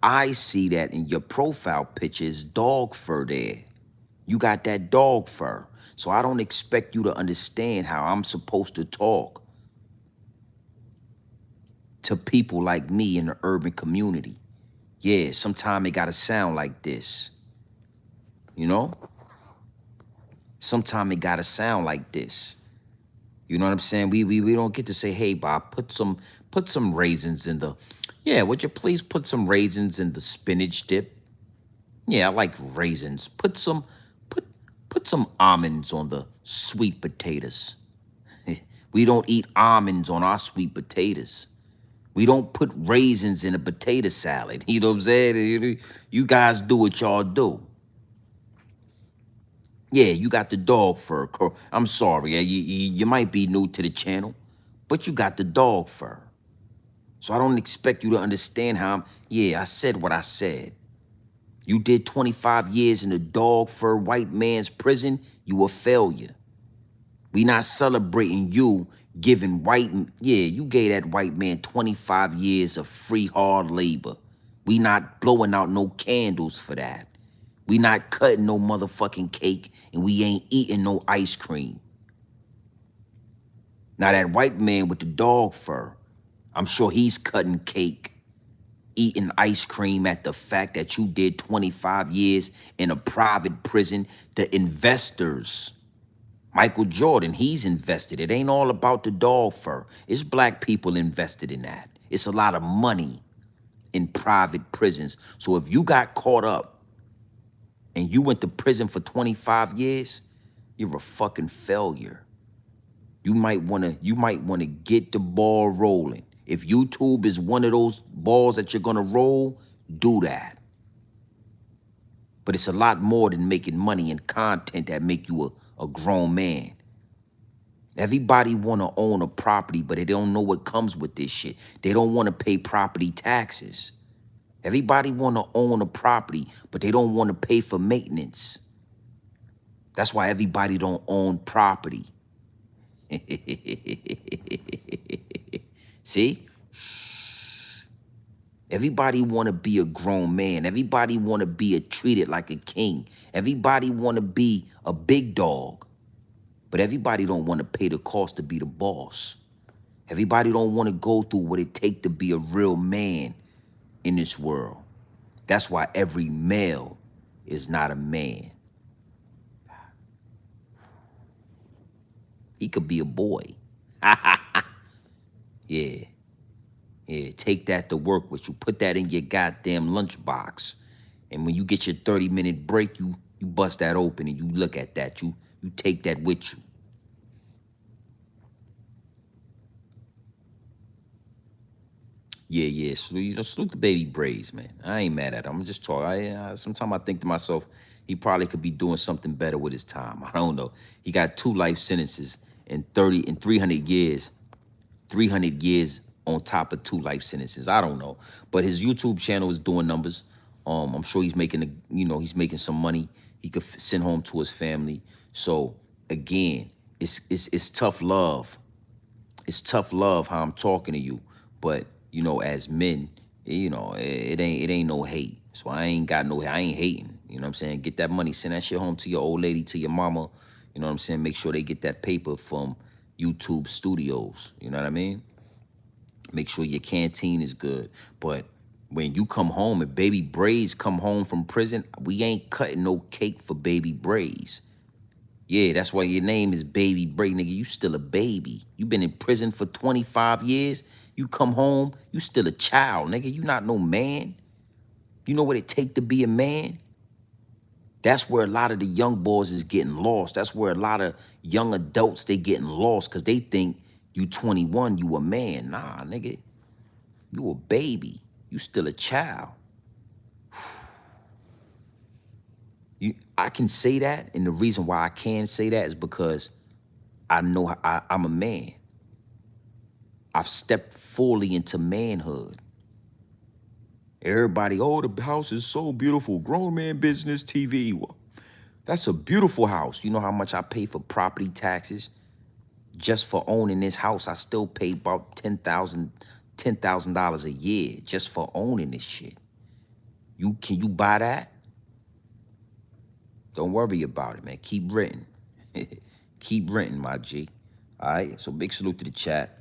I see that in your profile picture is dog fur there. You got that dog fur. So I don't expect you to understand how I'm supposed to talk to people like me in the urban community. Yeah, sometimes it gotta sound like this. You know? Sometimes it gotta sound like this. You know what I'm saying? We don't get to say, hey Bob, put some raisins in the, yeah, would you please put some raisins in the spinach dip? Yeah, I like raisins. Put some almonds on the sweet potatoes. We don't eat almonds on our sweet potatoes. We don't put raisins in a potato salad. You know what I'm saying? You guys do what y'all do. Yeah, you got the dog fur. I'm sorry, you might be new to the channel, but you got the dog fur. So I don't expect you to understand how I said what I said. You did 25 years in a dog fur white man's prison, you a failure. We not celebrating you giving you gave that white man 25 years of free hard labor. We not blowing out no candles for that. We not cutting no motherfucking cake and we ain't eating no ice cream. Now that white man with the dog fur, I'm sure he's cutting cake, eating ice cream at the fact that you did 25 years in a private prison. The investors, Michael Jordan, he's invested. It ain't all about the dog fur. It's black people invested in that. It's a lot of money in private prisons. So if you got caught up and you went to prison for 25 years, You're a fucking failure. You might wanna get the ball rolling. If YouTube is one of those balls that you're gonna roll, do that. But it's a lot more than making money and content that make you a grown man. Everybody wanna own a property, but they don't know what comes with this shit. They don't wanna pay property taxes. Everybody wanna own a property, but they don't wanna pay for maintenance. That's why everybody don't own property. See? Everybody want to be a grown man. Everybody want to be treated like a king. Everybody want to be a big dog. But everybody don't want to pay the cost to be the boss. Everybody don't want to go through what it take to be a real man in this world. That's why every male is not a man. He could be a boy. Yeah. Yeah, take that to work with you. Put that in your goddamn lunchbox. And when you get your 30-minute break, you bust that open and you look at that. You take that with you. Yeah. So, salute the baby braids, man. I ain't mad at him. I'm just talking. Sometimes I think to myself, he probably could be doing something better with his time. I don't know. He got 2 life sentences in 300 years. 300 years on top of 2 life sentences. I don't know. But his YouTube channel is doing numbers. I'm sure he's making, he's making some money. He could send home to his family. So again, it's tough love. It's tough love how I'm talking to you. But, as men, it ain't no hate. So I ain't hating. You know what I'm saying? Get that money, send that shit home to your old lady, to your mama. You know what I'm saying? Make sure they get that paper from YouTube Studios. You know what I mean? Make sure your canteen is good. But when you come home and baby braids come home from prison, we ain't cutting no cake for baby braids. Yeah, that's why your name is Baby Braid, nigga. You still a baby. You been in prison for 25 years. You come home, you still a child, nigga. You not no man. You know what it take to be a man? That's where a lot of the young boys is getting lost. That's where a lot of young adults, they getting lost because they think you 21, you a man. Nah, nigga, you a baby. You still a child. I can say that, and the reason why I can say that is because I know I'm a man. I've stepped fully into manhood. Everybody, oh, the house is so beautiful. Grown man business TV. Well, that's a beautiful house. You know how much I pay for property taxes? Just for owning this house, I still pay about $10,000 a year just for owning this shit. Can you buy that? Don't worry about it, man. Keep renting. Keep renting, my G. All right. So big salute to the chat.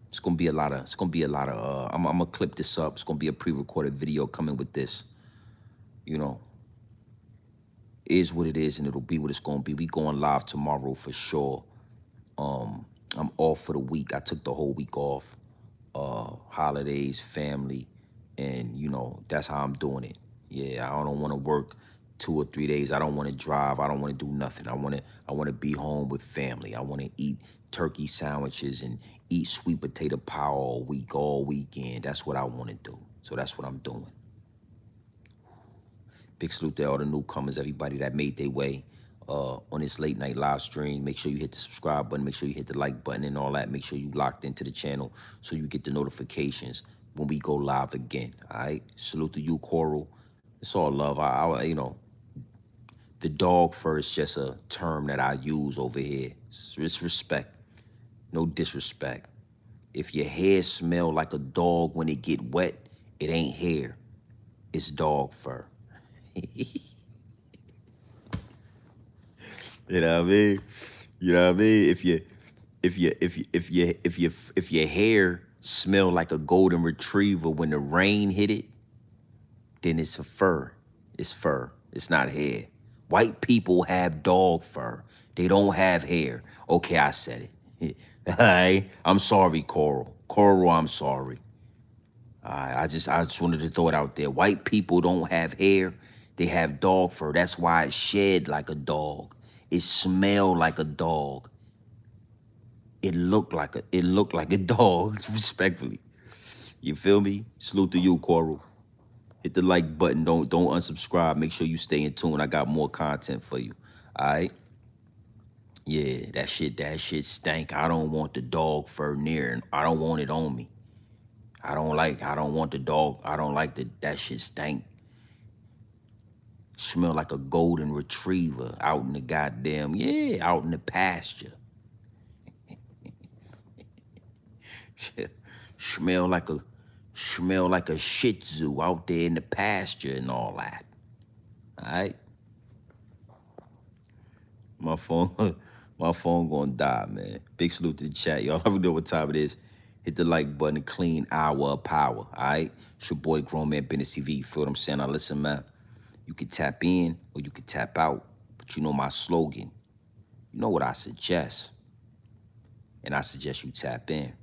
It's gonna be a lot of. I'm gonna clip this up. It's gonna be a pre-recorded video coming with this. Is what it is, and it'll be what it's gonna be. We going live tomorrow for sure. I'm off for the week. I took the whole week off. Holidays, family, and that's how I'm doing it. Yeah, I don't want to work 2 or 3 days. I don't want to drive. I don't want to do nothing. I want to be home with family. I want to eat turkey sandwiches and eat sweet potato pie all week, all weekend. That's what I want to do. So that's what I'm doing. Big salute to all the newcomers, everybody that made their way on this late night live stream. Make sure you hit the subscribe button. Make sure you hit the like button and all that. Make sure you locked into the channel so you get the notifications when we go live again. All right. Salute to you, Coral. It's all love. The dog fur is just a term that I use over here. It's respect, no disrespect. If your hair smell like a dog when it get wet, it ain't hair. It's dog fur. You know what I mean? You know what I mean? If your hair smell like a golden retriever when the rain hit it, then it's a fur. It's fur. It's not hair. White people have dog fur. They don't have hair. Okay, I said it. All right. I'm sorry, Coral. Coral, I'm sorry. I just wanted to throw it out there. White people don't have hair. They have dog fur. That's why it shed like a dog. It smelled like a dog. It looked like a dog, respectfully. You feel me? Salute to you, Coral. Hit the like button. Don't unsubscribe. Make sure you stay in tune. I got more content for you. All right? Yeah, that shit stank. I don't want the dog fur near, and I don't want it on me. I don't want the dog. I don't like that shit stank. Smell like a golden retriever out in the goddamn, yeah, out in the pasture. smell like a smell like a shih tzu out there in the pasture and all that. All right? My phone, my phone gonna die, man. Big salute to the chat. Y'all already know what time it is. Hit the like button, a clean hour of power, all right? It's your boy, Grown Man Business TV. You feel what I'm saying? Now listen, man. You can tap in or you can tap out, but you know my slogan. You know what I suggest, and I suggest you tap in.